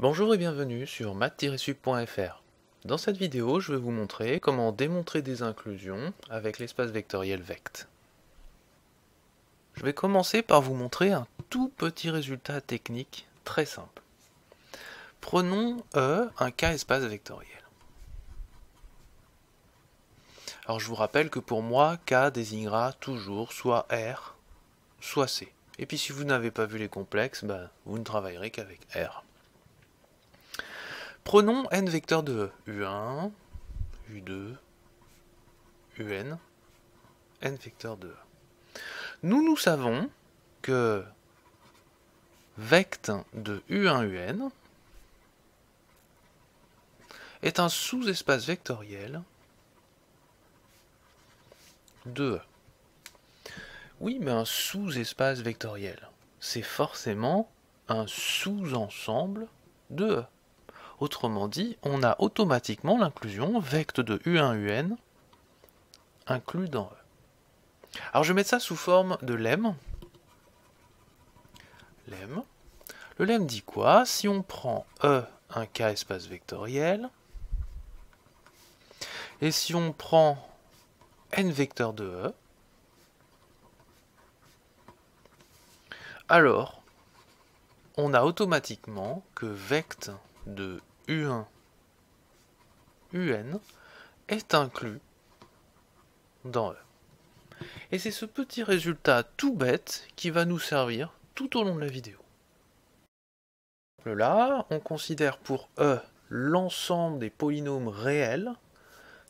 Bonjour et bienvenue sur math-sup.fr. Dans cette vidéo, je vais vous montrer comment démontrer des inclusions avec l'espace vectoriel vect. Je vais commencer par vous montrer un tout petit résultat technique très simple. Prenons E, un K-espace vectoriel. Alors je vous rappelle que pour moi, K désignera toujours soit R, soit C. Et puis si vous n'avez pas vu les complexes, vous ne travaillerez qu'avec R. Prenons n vecteurs de E, U1, U2, UN, n vecteurs de E. Nous savons que vect de U1UN est un sous-espace vectoriel de E. Oui, mais un sous-espace vectoriel, c'est forcément un sous-ensemble de E. Autrement dit, on a automatiquement l'inclusion vect de U1UN inclus dans E. Alors je vais mettre ça sous forme de lemme. Lemme. Le lemme dit quoi? Si on prend E, un K-espace vectoriel, et si on prend n vecteurs de E, alors on a automatiquement que vect de U1 UN est inclus dans E. Et c'est ce petit résultat tout bête qui va nous servir tout au long de la vidéo. Là, on considère pour E l'ensemble des polynômes réels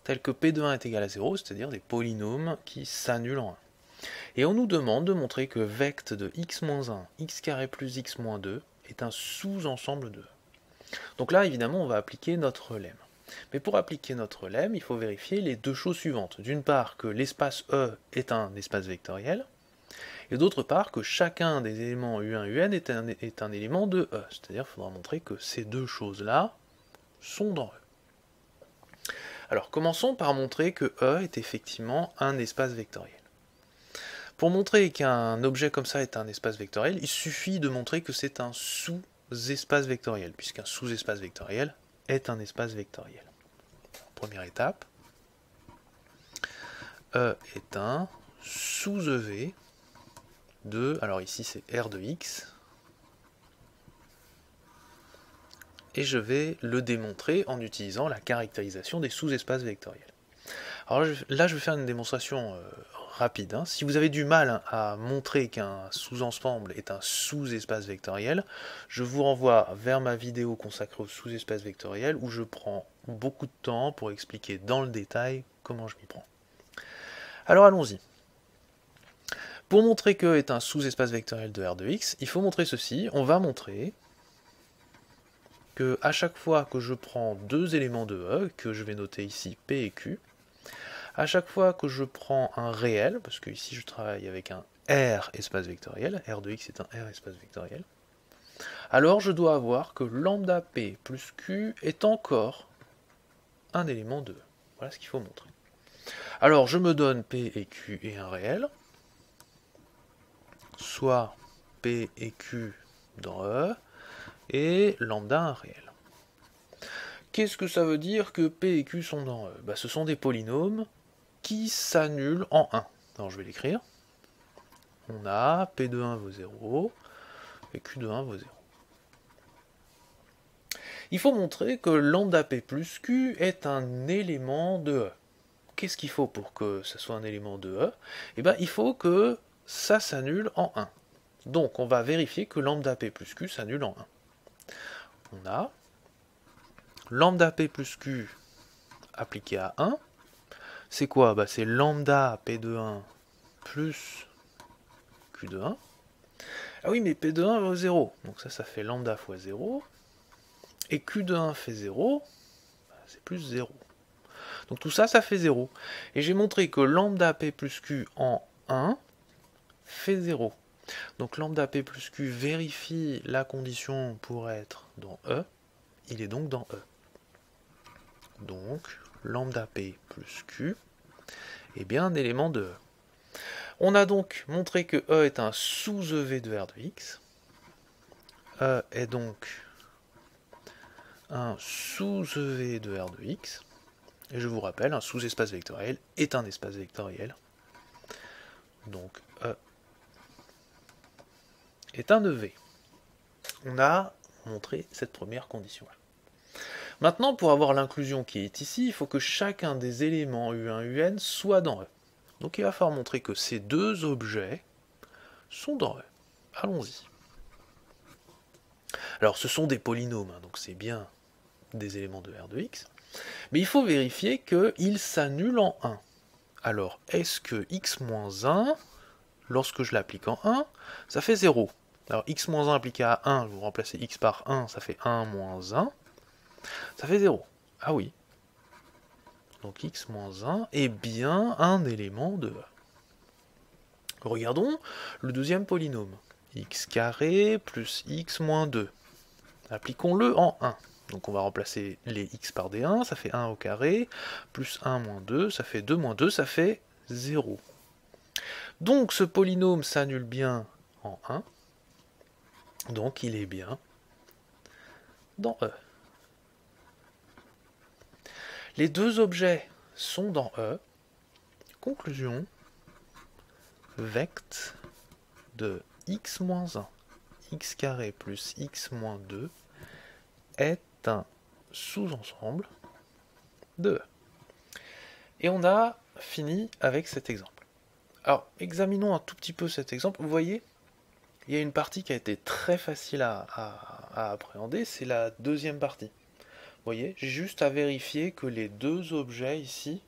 tels que P de 1 est égal à 0, c'est-à-dire des polynômes qui s'annulent en 1. Et on nous demande de montrer que vect de x-1, x carré plus x-2 est un sous-ensemble de E. Donc là, évidemment, on va appliquer notre lemme. Mais pour appliquer notre lemme, il faut vérifier les deux choses suivantes. D'une part, que l'espace E est un espace vectoriel, et d'autre part, que chacun des éléments U1, UN est un élément de E. C'est-à-dire qu'il faudra montrer que ces deux choses-là sont dans E. Alors, commençons par montrer que E est effectivement un espace vectoriel. Pour montrer qu'un objet comme ça est un espace vectoriel, il suffit de montrer que c'est un sous-espace vectoriel, puisqu'un sous-espace vectoriel est un espace vectoriel. Première étape, E est un sous-EV de, alors ici c'est R de X, et je vais le démontrer en utilisant la caractérisation des sous-espaces vectoriels. Alors là je vais faire une démonstration rapide. Si vous avez du mal à montrer qu'un sous-ensemble est un sous-espace vectoriel, je vous renvoie vers ma vidéo consacrée aux sous-espaces vectoriels où je prends beaucoup de temps pour expliquer dans le détail comment je m'y prends. Alors allons-y. Pour montrer que E est un sous-espace vectoriel de R de X, il faut montrer ceci. On va montrer que à chaque fois que je prends deux éléments de E, que je vais noter ici P et Q, à chaque fois que je prends un réel, parce que ici je travaille avec un R espace vectoriel, R de X est un R espace vectoriel, alors je dois avoir que lambda P plus Q est encore un élément de E. Voilà ce qu'il faut montrer. Alors je me donne P et Q et un réel, soit P et Q dans E, et lambda un réel. Qu'est-ce que ça veut dire que P et Q sont dans E? Ce sont des polynômes qui s'annulent en 1. Alors je vais l'écrire. On a P de 1 vaut 0, et Q de 1 vaut 0. Il faut montrer que lambda P plus Q est un élément de E. Qu'est-ce qu'il faut pour que ce soit un élément de E? Il faut que ça s'annule en 1. Donc on va vérifier que lambda P plus Q s'annule en 1. On a lambda P plus Q appliqué à 1. C'est quoi? C'est lambda P de 1 plus Q de 1. Ah oui, mais P de 1 vaut 0. Donc ça fait lambda fois 0. Et Q de 1 fait 0. C'est plus 0. Donc tout ça, ça fait 0. Et j'ai montré que lambda P plus Q en 1 fait 0. Donc lambda P plus Q vérifie la condition pour être dans E. Il est donc dans E. Donc lambda P plus Q est bien un élément de E. On a donc montré que E est un sous-EV de R de X. E est donc un sous-EV de R de X. Et je vous rappelle, un sous-espace vectoriel est un espace vectoriel. Donc E est un EV. On a montré cette première condition-là. Maintenant, pour avoir l'inclusion qui est ici, il faut que chacun des éléments U1, UN soit dans E. Donc il va falloir montrer que ces deux objets sont dans E. Allons-y. Alors ce sont des polynômes, donc c'est bien des éléments de R de X. Mais il faut vérifier qu'ils s'annulent en 1. Alors, est-ce que x-1, lorsque je l'applique en 1, ça fait 0? Alors, x-1 appliqué à 1, vous remplacez x par 1, ça fait 1 moins 1, ça fait 0. Ah oui. Donc, x-1 est bien un élément de E. Regardons le deuxième polynôme. X carré plus x moins 2. Appliquons-le en 1. Donc on va remplacer les x par des 1, ça fait 1 au carré, plus 1 moins 2, ça fait 2 moins 2, ça fait 0. Donc ce polynôme s'annule bien en 1, donc il est bien dans E. Les deux objets sont dans E. Conclusion, vect de x moins 1, x carré plus x moins 2 est un sous-ensemble de E. Et on a fini avec cet exemple. Alors, examinons un tout petit peu cet exemple. Vous voyez, il y a une partie qui a été très facile à appréhender, c'est la deuxième partie. Vous voyez, j'ai juste à vérifier que les deux objets ici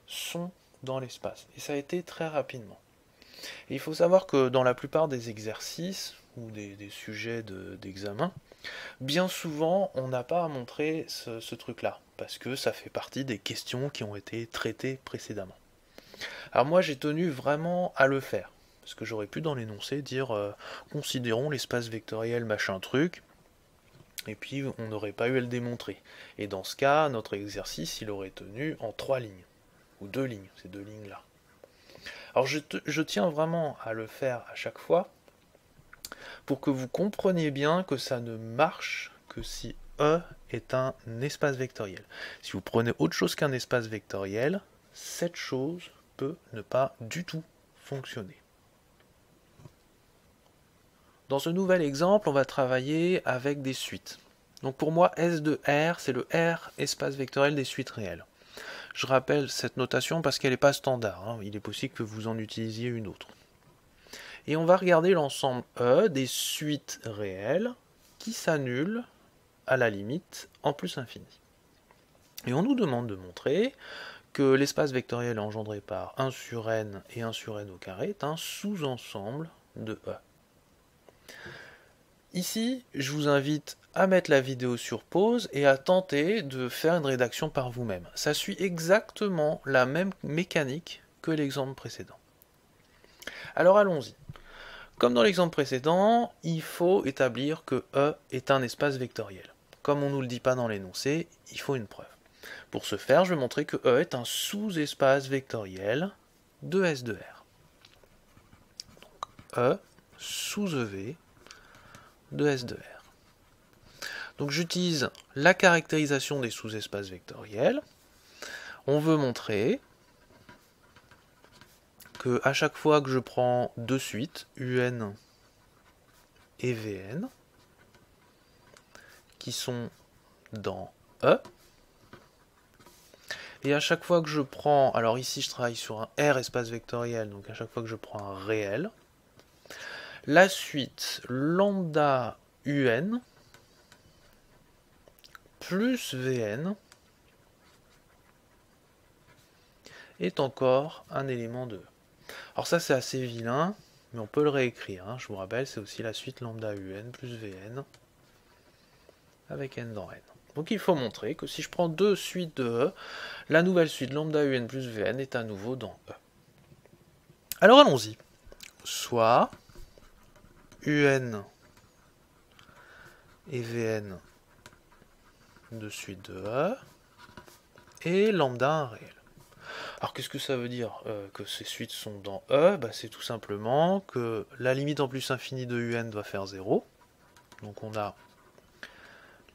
sont dans l'espace. Et ça a été très rapidement. Et il faut savoir que dans la plupart des exercices ou des sujets d'examen, bien souvent, on n'a pas à montrer ce truc-là, parce que ça fait partie des questions qui ont été traitées précédemment. Alors moi, j'ai tenu vraiment à le faire, parce que j'aurais pu dans l'énoncé dire considérons l'espace vectoriel machin truc, et puis on n'aurait pas eu à le démontrer. Et dans ce cas, notre exercice, il aurait tenu en 3 lignes, ou 2 lignes, ces 2 lignes-là. Alors je tiens vraiment à le faire à chaque fois, pour que vous compreniez bien que ça ne marche que si E est un espace vectoriel. Si vous prenez autre chose qu'un espace vectoriel, cette chose peut ne pas du tout fonctionner. Dans ce nouvel exemple, on va travailler avec des suites. Donc pour moi, S de R, c'est le R espace vectoriel des suites réelles. Je rappelle cette notation parce qu'elle n'est pas standard, hein. Il est possible que vous en utilisiez une autre. Et on va regarder l'ensemble E des suites réelles qui s'annulent à la limite en plus infini. Et on nous demande de montrer que l'espace vectoriel engendré par 1 sur n et 1 sur n au carré est un sous-ensemble de E. Ici, je vous invite à mettre la vidéo sur pause et à tenter de faire une rédaction par vous-même. Ça suit exactement la même mécanique que l'exemple précédent. Alors allons-y. Comme dans l'exemple précédent, il faut établir que E est un espace vectoriel. Comme on ne nous le dit pas dans l'énoncé, il faut une preuve. Pour ce faire, je vais montrer que E est un sous-espace vectoriel de S de R. Donc E sous EV de S de R. Donc j'utilise la caractérisation des sous-espaces vectoriels. On veut montrer que à chaque fois que je prends deux suites, UN et VN, qui sont dans E, et à chaque fois que je prends, alors ici je travaille sur un R espace vectoriel, donc à chaque fois que je prends un réel, la suite lambda UN plus Vn est encore un élément de E. Alors ça c'est assez vilain, mais on peut le réécrire, hein. Je vous rappelle, c'est aussi la suite lambda UN plus Vn avec n dans n. Donc il faut montrer que si je prends deux suites de E, la nouvelle suite lambda UN plus Vn est à nouveau dans E. Alors allons-y. Soit UN et Vn de suite de E et lambda un réel. Alors qu'est-ce que ça veut dire que ces suites sont dans E? C'est tout simplement que la limite en plus infini de UN doit faire 0. Donc on a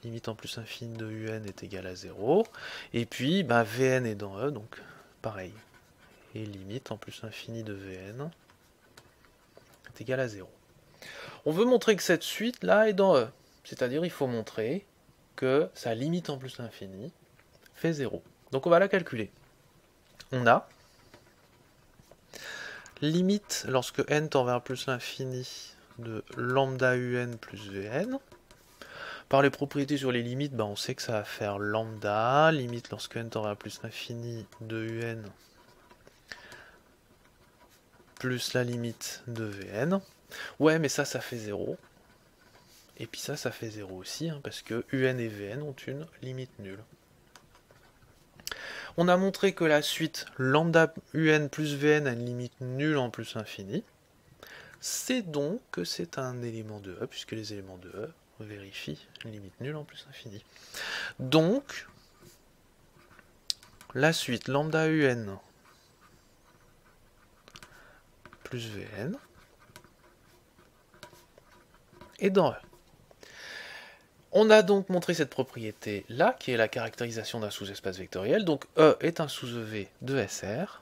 limite en plus infini de un est égal à 0. Et puis, bah, Vn est dans E, donc pareil. Et limite en plus infini de Vn est égal à 0. On veut montrer que cette suite-là est dans E. C'est-à-dire, il faut montrer que sa limite en plus l'infini fait 0. Donc on va la calculer. On a limite lorsque n tend vers plus l'infini de lambda un plus Vn. Par les propriétés sur les limites, on sait que ça va faire lambda, limite lorsque n tend vers plus l'infini de un plus la limite de Vn. Ouais, mais ça fait 0. Et puis ça fait 0 aussi, parce que un et Vn ont une limite nulle. On a montré que la suite lambda un plus Vn a une limite nulle en plus infini. C'est donc que c'est un élément de E, puisque les éléments de E vérifient une limite nulle en plus infini. Donc, la suite lambda un plus Vn est dans E. On a donc montré cette propriété-là, qui est la caractérisation d'un sous-espace vectoriel. Donc E est un sous-EV de SR.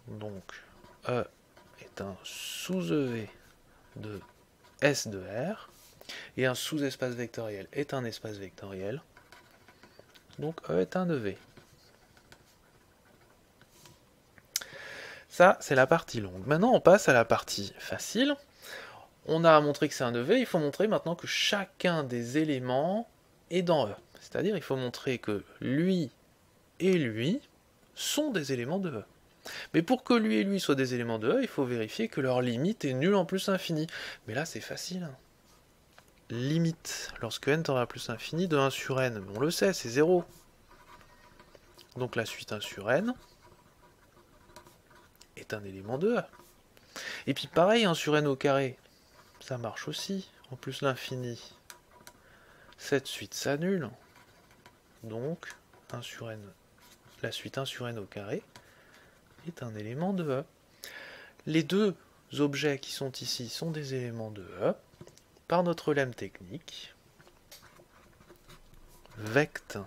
Donc E est un sous-EV de S de R. Et un sous-espace vectoriel est un espace vectoriel. Donc E est un de V. Ça, c'est la partie longue. Maintenant, on passe à la partie facile. On a montré que c'est un de V, il faut montrer maintenant que chacun des éléments est dans E. C'est-à-dire, il faut montrer que lui et lui sont des éléments de E. Mais pour que lui et lui soient des éléments de E, il faut vérifier que leur limite est nulle en plus infini. Mais là, c'est facile. Limite, lorsque n tend vers plus infini, de 1 sur n, on le sait, c'est 0. Donc la suite 1 sur n est un élément de E. Et puis pareil, 1 sur n au carré, ça marche aussi, en plus l'infini. Cette suite s'annule. Donc 1 sur n, la suite 1 sur n au carré est un élément de E. Les deux objets qui sont ici sont des éléments de E. Par notre lemme technique, vect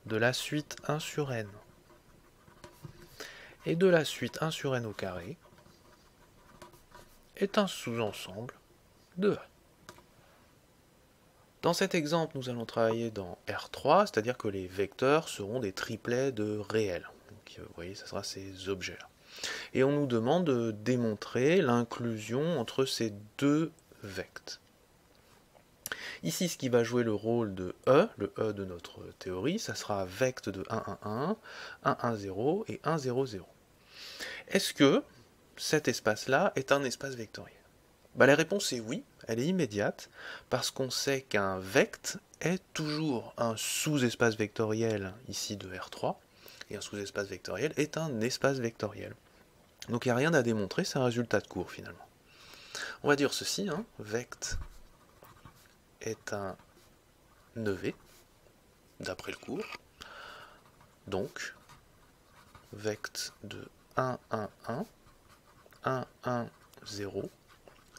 de la suite 1 sur n et de la suite 1 sur n au carré est un sous-ensemble de E. Dans cet exemple, nous allons travailler dans R3, c'est-à-dire que les vecteurs seront des triplets de réels. Donc, vous voyez, ça sera ces objets-là. Et on nous demande de démontrer l'inclusion entre ces deux vects. Ici, ce qui va jouer le rôle de E, le E de notre théorie, ça sera vect de 1, 1, 1, 1, 1, 0 et 1, 0, 0. Est-ce que cet espace-là est un espace vectoriel? La réponse est oui, elle est immédiate, parce qu'on sait qu'un vect est toujours un sous-espace vectoriel, ici de R3, et un sous-espace vectoriel est un espace vectoriel. Donc il n'y a rien à démontrer, c'est un résultat de cours finalement. On va dire ceci, vect est un EV, d'après le cours. Donc, vect de 1, 1, 1, 1, 1, 0,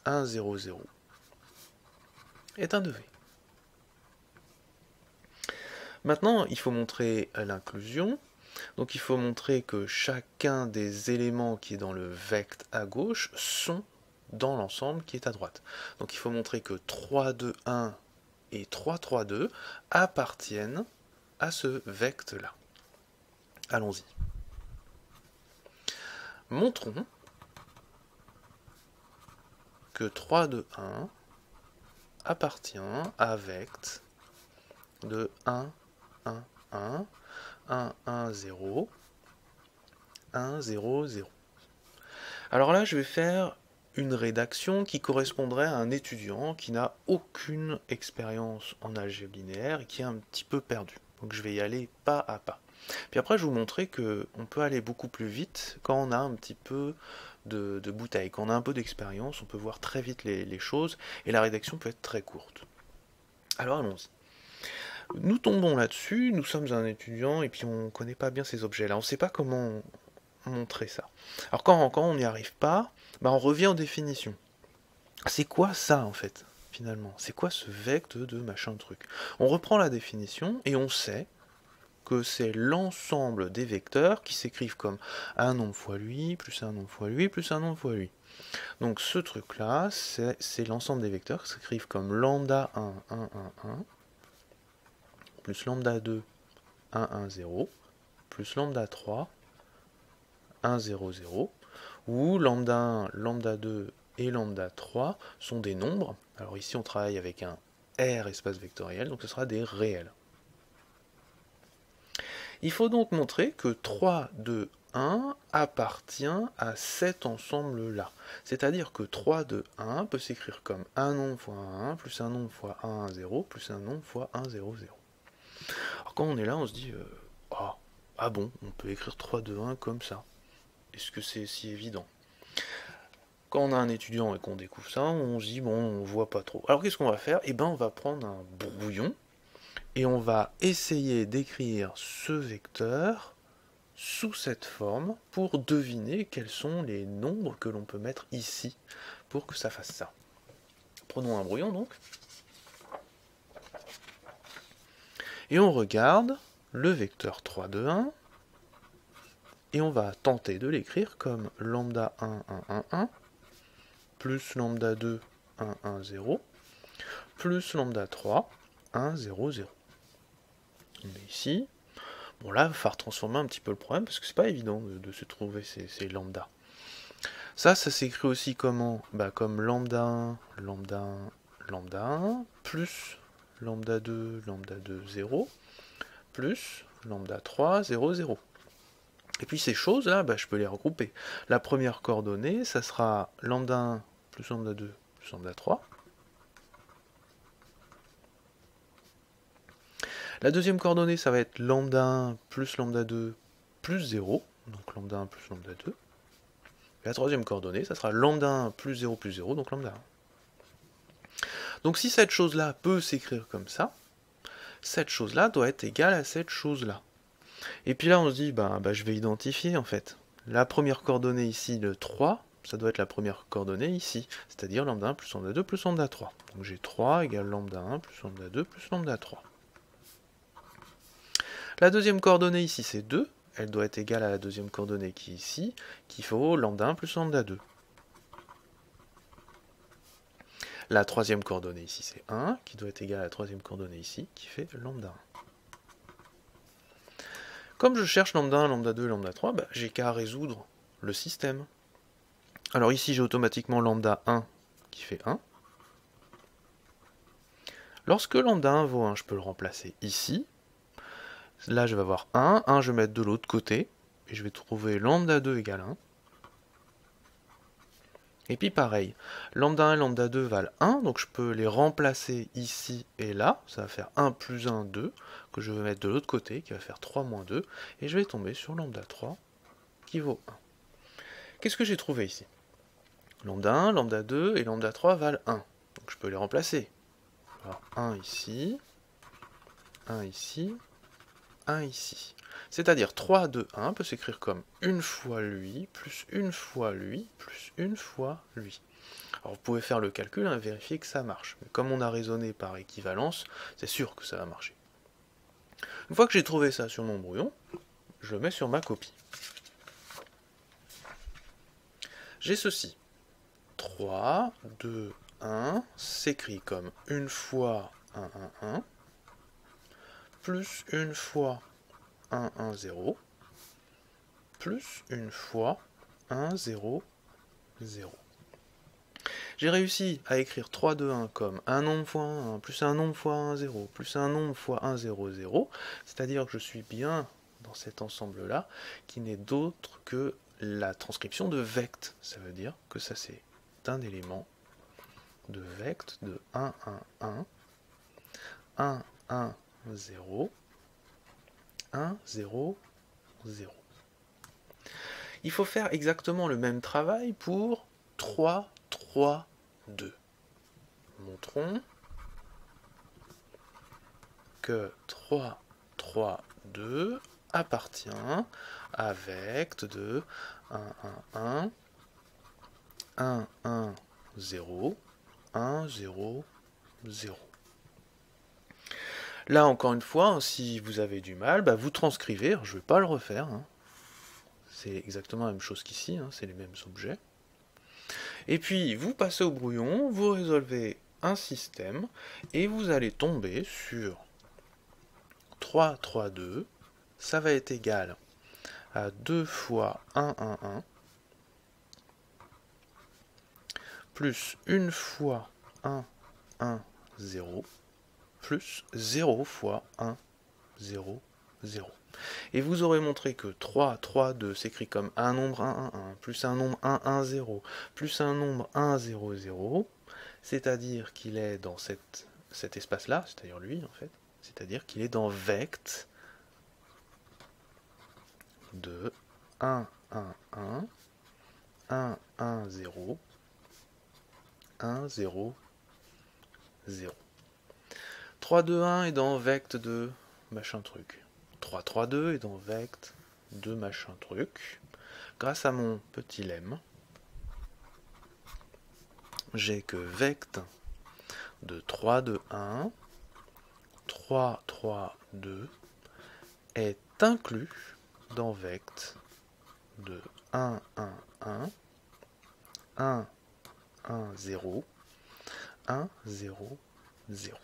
1, 0, 0 est un EV. Maintenant, il faut montrer l'inclusion. Donc il faut montrer que chacun des éléments qui est dans le vect à gauche sont dans l'ensemble qui est à droite. Donc il faut montrer que 3, 2, 1 et 3, 3, 2 appartiennent à ce vect-là. Allons-y. Montrons que 3, 2, 1 appartient à vect de 1, 1, 1, 1, 1, 0, 1, 0, 0. Alors là, je vais faire une rédaction qui correspondrait à un étudiant qui n'a aucune expérience en algèbre linéaire et qui est un petit peu perdu. Donc je vais y aller pas à pas. Puis après, je vais vous montrer qu'on peut aller beaucoup plus vite quand on a un petit peu de bouteille. Quand on a un peu d'expérience, on peut voir très vite les choses et la rédaction peut être très courte. Alors allons-y. Nous tombons là-dessus, nous sommes un étudiant et puis on ne connaît pas bien ces objets-là, on ne sait pas comment montrer ça. Alors quand on n'y arrive pas, on revient aux définitions. C'est quoi ça en fait? finalement? C'est quoi ce vect de machin truc? On reprend la définition et on sait que c'est l'ensemble des vecteurs qui s'écrivent comme un nombre fois lui, plus un nombre fois lui, plus un nombre fois lui. Donc ce truc-là, c'est l'ensemble des vecteurs qui s'écrivent comme lambda 1, 1, 1, 1, plus lambda 2, 1, 1, 0, plus lambda 3, 1, 0, 0, où lambda 1, lambda 2 et lambda 3 sont des nombres. Alors ici on travaille avec un R espace vectoriel, donc ce sera des réels. Il faut donc montrer que 3, 2, 1 appartient à cet ensemble-là. C'est-à-dire que 3, 2, 1 peut s'écrire comme un nombre fois 1, plus un nombre fois 1, 1, 0, plus un nombre fois 1, 0, 0. Alors quand on est là, on se dit, ah bon, on peut écrire 3, 2, 1 comme ça. Est-ce que c'est si évident? Quand on a un étudiant et qu'on découvre ça, on se dit, bon, on voit pas trop. Alors qu'est-ce qu'on va faire? Eh bien, on va prendre un brouillon, et on va essayer d'écrire ce vecteur sous cette forme pour deviner quels sont les nombres que l'on peut mettre ici pour que ça fasse ça. Prenons un brouillon donc. Et on regarde le vecteur 3, 2, 1. Et on va tenter de l'écrire comme lambda 1, 1, 1, 1, plus lambda 2, 1, 1, 0, plus lambda 3, 1, 0, 0. On met ici. Bon là, il va falloir transformer un petit peu le problème, parce que c'est pas évident de se trouver ces lambda. Ça s'écrit aussi comment? Comme lambda 1, lambda 1, lambda 1, plus lambda 2, lambda 2, 0, plus lambda 3, 0, 0. Et puis ces choses-là, je peux les regrouper. La première coordonnée, ça sera lambda 1 plus lambda 2 plus lambda 3. La deuxième coordonnée, ça va être lambda 1 plus lambda 2 plus 0, donc lambda 1 plus lambda 2. Et la troisième coordonnée, ça sera lambda 1 plus 0 plus 0, donc lambda 1. Donc si cette chose-là peut s'écrire comme ça, cette chose-là doit être égale à cette chose-là. Et puis là, on se dit, je vais identifier en fait. La première coordonnée ici, le 3, ça doit être la première coordonnée ici, c'est-à-dire lambda 1 plus lambda 2 plus lambda 3. Donc j'ai 3 égale lambda 1 plus lambda 2 plus lambda 3. La deuxième coordonnée ici, c'est 2. Elle doit être égale à la deuxième coordonnée qui est ici, qu'il faut lambda 1 plus lambda 2. La troisième coordonnée ici, c'est 1, qui doit être égale à la troisième coordonnée ici, qui fait lambda 1. Comme je cherche lambda 1, lambda 2, lambda 3, j'ai qu'à résoudre le système. Alors ici, j'ai automatiquement lambda 1 qui fait 1. Lorsque lambda 1 vaut 1, je peux le remplacer ici. Là, je vais avoir 1. 1, je vais mettre de l'autre côté. Et je vais trouver lambda 2 égale 1. Et puis pareil, lambda 1 et lambda 2 valent 1, donc je peux les remplacer ici et là. Ça va faire 1 plus 1, 2, que je vais mettre de l'autre côté, qui va faire 3 moins 2. Et je vais tomber sur lambda 3, qui vaut 1. Qu'est-ce que j'ai trouvé ici? Lambda 1, lambda 2 et lambda 3 valent 1. Donc je peux les remplacer. Alors 1 ici, 1 ici, 1 ici. C'est-à-dire 3, 2, 1 peut s'écrire comme une fois lui, plus une fois lui, plus une fois lui. Alors vous pouvez faire le calcul et vérifier que ça marche. Mais comme on a raisonné par équivalence, c'est sûr que ça va marcher. Une fois que j'ai trouvé ça sur mon brouillon, je le mets sur ma copie. J'ai ceci. 3, 2, 1 s'écrit comme une fois 1, 1, 1, plus une fois 1, 1, 0, plus une fois 1, 0, 0. J'ai réussi à écrire 3, 2, 1 comme un nombre fois 1, plus un nombre fois 1, 0, plus un nombre fois 1, 0, 0, c'est-à-dire que je suis bien dans cet ensemble-là, qui n'est d'autre que la transcription de vect. Ça veut dire que ça c'est un élément de vect de 1, 1, 1, 1, 1, 0, 1, 0, 0. Il faut faire exactement le même travail pour 3, 3, 2. Montrons que 3, 3, 2 appartient à vect de 1, 1, 1, 1, 1, 0, 1, 0, 0. Là, encore une fois, si vous avez du mal, vous transcrivez. Alors, je ne vais pas le refaire. C'est exactement la même chose qu'ici, c'est les mêmes objets. Et puis, vous passez au brouillon, vous résolvez un système, et vous allez tomber sur 3, 3, 2. Ça va être égal à 2 fois 1, 1, 1, plus 1 fois 1, 1, 0, plus 0 fois 1, 0, 0. Et vous aurez montré que 3, 3, 2 s'écrit comme un nombre 1, 1, 1, plus un nombre 1, 1, 0, plus un nombre 1, 0, 0, c'est-à-dire qu'il est dans cet espace-là, c'est-à-dire lui en fait, c'est-à-dire qu'il est dans vect de 1, 1, 1, 1, 1, 0, 1, 0, 0. 3, 2, 1 est dans vect de machin truc. 3, 3, 2 est dans vect de machin truc. Grâce à mon petit lemme, j'ai que vect de 3, 2, 1, 3, 3, 2 est inclus dans vect de 1, 1, 1, 1, 1, 0, 1, 0, 0.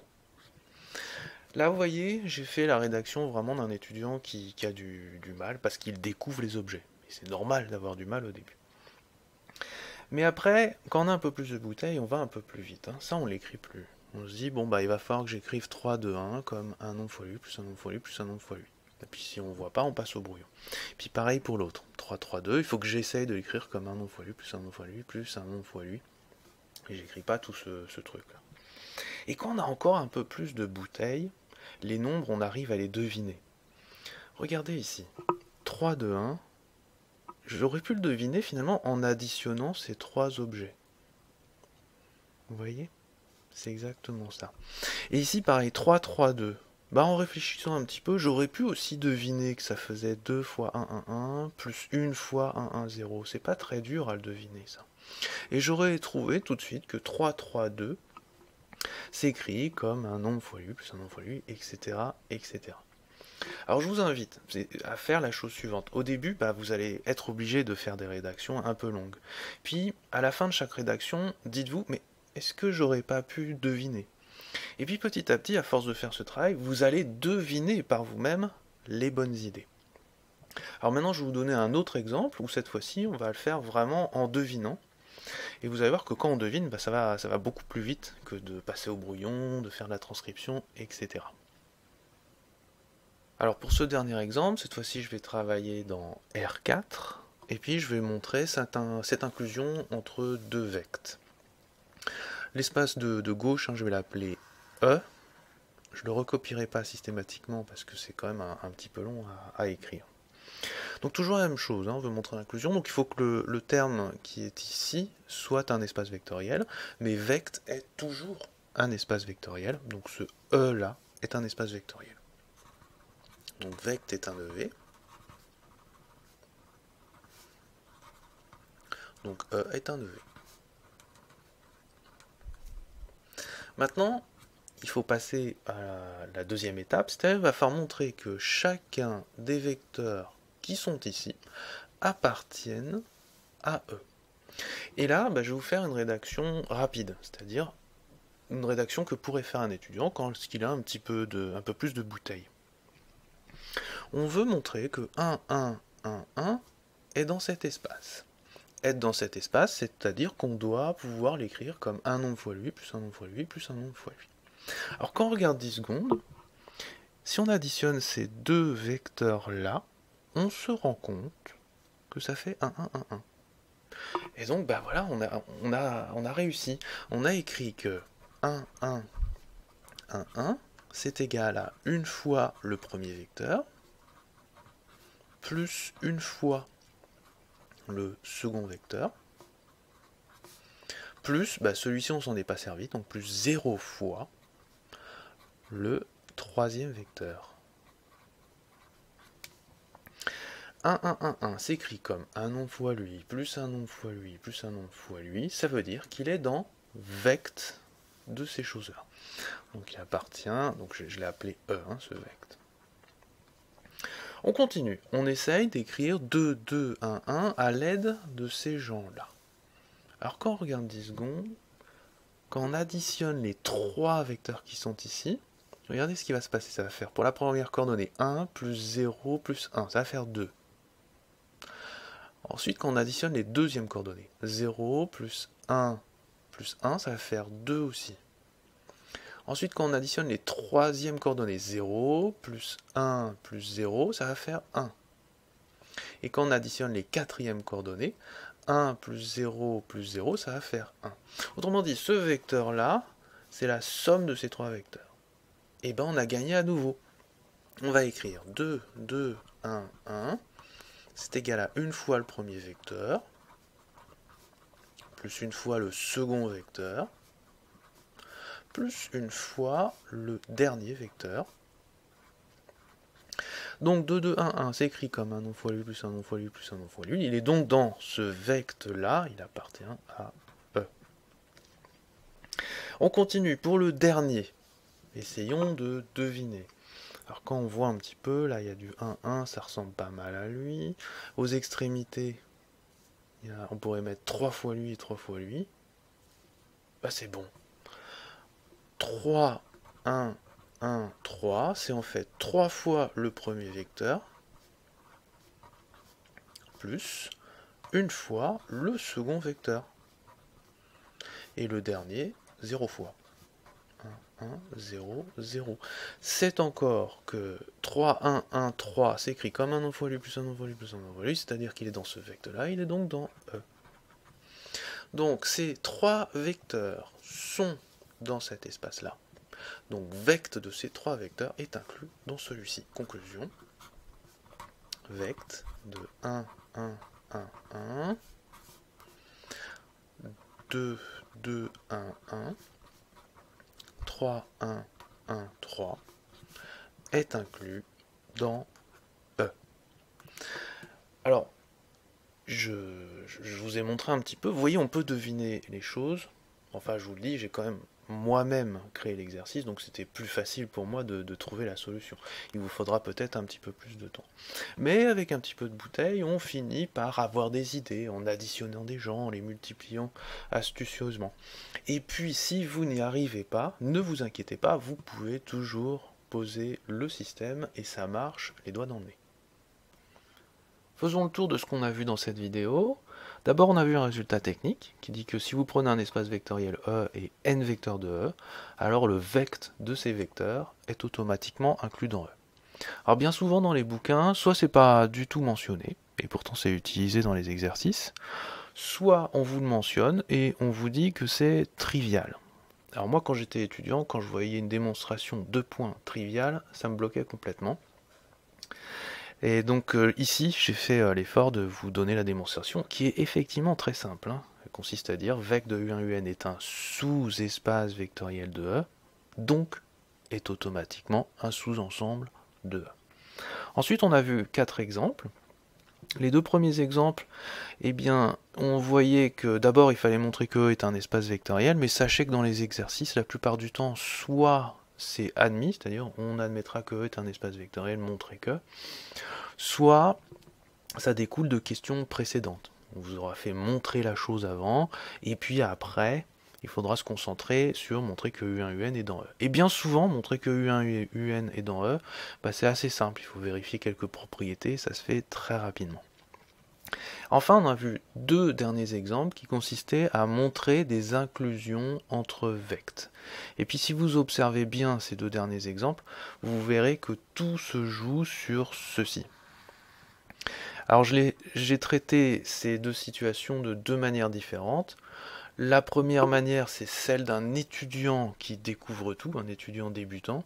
Là, vous voyez, j'ai fait la rédaction vraiment d'un étudiant qui a du mal parce qu'il découvre les objets. Et c'est normal d'avoir du mal au début. Mais après, quand on a un peu plus de bouteilles, on va un peu plus vite. Ça, on l'écrit plus. On se dit, bon, il va falloir que j'écrive 3, 2, 1 comme un nombre fois lui, plus un nombre fois lui, plus un nombre fois lui. Et puis si on ne voit pas, on passe au brouillon. Puis pareil pour l'autre. 3, 3, 2, il faut que j'essaye de l'écrire comme un nombre fois lui, plus un nombre fois lui, plus un nombre fois lui. Et j'écris pas tout ce truc-là. Et quand on a encore un peu plus de bouteilles, les nombres, on arrive à les deviner. Regardez ici. 3, 2, 1. J'aurais pu le deviner finalement en additionnant ces trois objets. Vous voyez? C'est exactement ça. Et ici, pareil, 3, 3, 2. En réfléchissant un petit peu, j'aurais pu aussi deviner que ça faisait 2 fois 1, 1, 1, plus 1 fois 1, 1, 0. C'est pas très dur à le deviner, ça. Et j'aurais trouvé tout de suite que 3, 3, 2 s'écrit comme un nombre fois lui, plus un nombre fois lui, etc., etc. Alors je vous invite à faire la chose suivante. Au début, vous allez être obligé de faire des rédactions un peu longues. Puis, à la fin de chaque rédaction, dites-vous, mais est-ce que j'aurais pas pu deviner? Et puis petit à petit, à force de faire ce travail, vous allez deviner par vous-même les bonnes idées. Alors maintenant, je vais vous donner un autre exemple, où cette fois-ci, on va le faire vraiment en devinant. Et vous allez voir que quand on devine, ça va beaucoup plus vite que de passer au brouillon, de faire la transcription, etc. Alors pour ce dernier exemple, cette fois-ci je vais travailler dans R4, et puis je vais montrer cette inclusion entre deux vects. L'espace de gauche, je vais l'appeler E. Je ne le recopierai pas systématiquement parce que c'est quand même un petit peu long à écrire. Donc toujours la même chose, on veut montrer l'inclusion, donc il faut que le terme qui est ici soit un espace vectoriel, mais vect est toujours un espace vectoriel, donc ce E là est un espace vectoriel. Donc vect est un EV. Donc E est un EV. Maintenant, il faut passer à la deuxième étape, c'est-à-dire qu'il va falloir montrer que chacun des vecteurs qui sont ici appartiennent à E. Et là, je vais vous faire une rédaction rapide, c'est-à-dire une rédaction que pourrait faire un étudiant quand il a un peu plus de bouteilles. On veut montrer que 1, 1, 1, 1 est dans cet espace. Être dans cet espace, c'est-à-dire qu'on doit pouvoir l'écrire comme un nombre fois lui, plus un nombre fois lui, plus un nombre fois lui. Alors quand on regarde 10 secondes, si on additionne ces deux vecteurs-là, on se rend compte que ça fait 1, 1, 1, 1. Et donc, voilà, on a réussi. On a écrit que 1, 1, 1, 1, c'est égal à une fois le premier vecteur, plus une fois le second vecteur, plus, celui-ci on s'en est pas servi, donc plus 0 fois le troisième vecteur. 1, 1, 1, 1 s'écrit comme un nombre fois lui, plus un nombre fois lui, plus un nombre fois lui, ça veut dire qu'il est dans vect de ces choses-là. Donc il appartient, donc je l'ai appelé E, hein, ce vect. On continue, on essaye d'écrire 2, 2, 1, 1 à l'aide de ces gens-là. Alors quand on regarde 10 secondes, quand on additionne les 3 vecteurs qui sont ici, regardez ce qui va se passer, ça va faire pour la première coordonnée 1 plus 0 plus 1, ça va faire 2. Ensuite, quand on additionne les deuxièmes coordonnées, 0 plus 1 plus 1, ça va faire 2 aussi. Ensuite, quand on additionne les troisièmes coordonnées, 0 plus 1 plus 0, ça va faire 1. Et quand on additionne les quatrièmes coordonnées, 1 plus 0 plus 0, ça va faire 1. Autrement dit, ce vecteur-là, c'est la somme de ces 3 vecteurs. Et bien, on a gagné à nouveau. On va écrire 2, 2, 1, 1. C'est égal à une fois le premier vecteur, plus une fois le second vecteur, plus une fois le dernier vecteur. Donc 2, 2, 1, 1, c'est écrit comme un nom fois lui, plus un nom fois lui, plus un nom fois lui. Il est donc dans ce vecteur-là, il appartient à E. On continue pour le dernier. Essayons de deviner. Alors quand on voit un petit peu, là il y a du 1, 1, ça ressemble pas mal à lui. Aux extrémités, on pourrait mettre 3 fois lui et 3 fois lui. Bah c'est bon. 3, 1, 1, 3, c'est en fait 3 fois le premier vecteur, plus une fois le second vecteur. Et le dernier, 0 fois. 1, 1, 0, 0. C'est encore que 3, 1, 1, 3 s'écrit comme un nom fois lui, plus un nom fois lui, plus un nom fois lui, c'est-à-dire qu'il est dans ce vecteur-là, il est donc dans E. Donc ces 3 vecteurs sont dans cet espace-là. Donc vect de ces 3 vecteurs est inclus dans celui-ci. Conclusion, vect de 1, 1, 1, 1, 2, 2, 1, 1, 3, 1, 1, 3 est inclus dans E. Alors, je vous ai montré un petit peu, vous voyez, on peut deviner les choses. Enfin, je vous le dis, j'ai quand même moi-même créé l'exercice, donc c'était plus facile pour moi de trouver la solution. Il vous faudra peut-être un petit peu plus de temps. Mais avec un petit peu de bouteille, on finit par avoir des idées, en additionnant des gens, en les multipliant astucieusement. Et puis, si vous n'y arrivez pas, ne vous inquiétez pas, vous pouvez toujours poser le système, et ça marche les doigts dans le nez. Faisons le tour de ce qu'on a vu dans cette vidéo. D'abord, on a vu un résultat technique qui dit que si vous prenez un espace vectoriel E et n vecteurs de E, alors le vect de ces vecteurs est automatiquement inclus dans E. Alors bien souvent dans les bouquins, soit c'est pas du tout mentionné, et pourtant c'est utilisé dans les exercices, soit on vous le mentionne et on vous dit que c'est trivial. Alors moi quand j'étais étudiant, quand je voyais une démonstration 2 points trivial, ça me bloquait complètement. Et donc ici, j'ai fait l'effort de vous donner la démonstration, qui est effectivement très simple. Hein. Elle consiste à dire vec de U1UN est un sous-espace vectoriel de E, donc est automatiquement un sous-ensemble de E. Ensuite, on a vu 4 exemples. Les 2 premiers exemples, eh bien, on voyait que d'abord il fallait montrer que E est un espace vectoriel, mais sachez que dans les exercices, la plupart du temps, soit c'est admis, c'est-à-dire on admettra que E est un espace vectoriel, montrer que, soit ça découle de questions précédentes. On vous aura fait montrer la chose avant, et puis après, il faudra se concentrer sur montrer que U1UN est dans E. Et bien souvent, montrer que U1UN est dans E, bah c'est assez simple, il faut vérifier quelques propriétés, ça se fait très rapidement. Enfin, on a vu 2 derniers exemples qui consistaient à montrer des inclusions entre vects. Et puis si vous observez bien ces 2 derniers exemples, vous verrez que tout se joue sur ceci. Alors j'ai traité ces 2 situations de 2 manières différentes. La première manière, c'est celle d'un étudiant qui découvre tout, un étudiant débutant.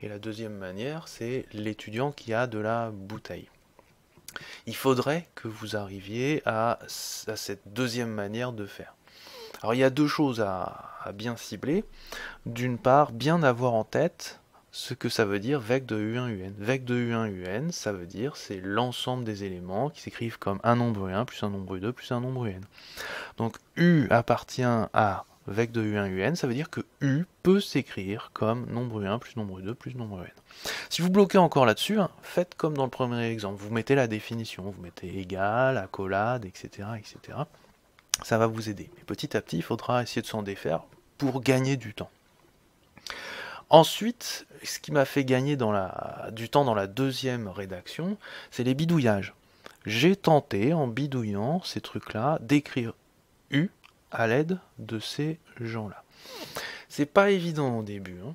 Et la deuxième manière, c'est l'étudiant qui a de la bouteille. Il faudrait que vous arriviez à cette deuxième manière de faire. Alors il y a 2 choses à bien cibler. D'une part, bien avoir en tête ce que ça veut dire vec de U1UN. Vec de U1UN, ça veut dire c'est l'ensemble des éléments qui s'écrivent comme un nombre U1 plus un nombre U2 plus un nombre UN. Donc U appartient à vec de U1 UN, ça veut dire que U peut s'écrire comme nombre U1 plus nombre U2 plus nombre UN. Si vous bloquez encore là-dessus, hein, faites comme dans le premier exemple, vous mettez la définition, vous mettez égal, accolade, etc., etc. Ça va vous aider. Mais petit à petit, il faudra essayer de s'en défaire pour gagner du temps. Ensuite, ce qui m'a fait gagner du temps dans la deuxième rédaction, c'est les bidouillages. J'ai tenté, en bidouillant ces trucs-là, d'écrire U à l'aide de ces gens-là. C'est pas évident au début, hein.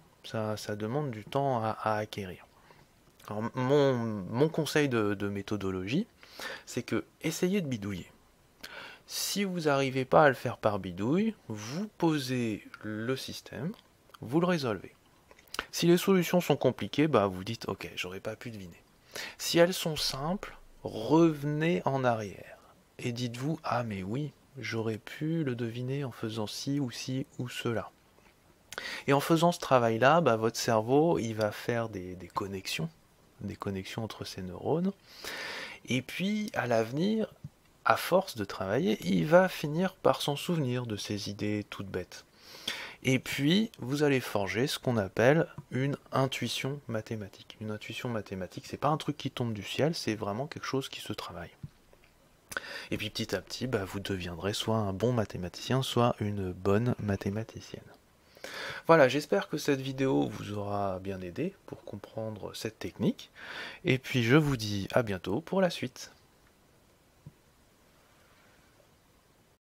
Ça demande du temps à acquérir. Alors, mon conseil de méthodologie, c'est que essayez de bidouiller. Si vous n'arrivez pas à le faire par bidouille, vous posez le système, vous le résolvez. Si les solutions sont compliquées, bah vous dites ok, j'aurais pas pu deviner. Si elles sont simples, revenez en arrière et dites-vous ah mais oui, j'aurais pu le deviner en faisant ci ou cela. Et en faisant ce travail-là, bah, votre cerveau il va faire des connexions entre ces neurones. Et puis à l'avenir, à force de travailler, il va finir par s'en souvenir de ces idées toutes bêtes. Et puis, vous allez forger ce qu'on appelle une intuition mathématique. Une intuition mathématique, c'est pas un truc qui tombe du ciel, c'est vraiment quelque chose qui se travaille. Et puis petit à petit, bah, vous deviendrez soit un bon mathématicien, soit une bonne mathématicienne. Voilà, j'espère que cette vidéo vous aura bien aidé pour comprendre cette technique. Et puis je vous dis à bientôt pour la suite.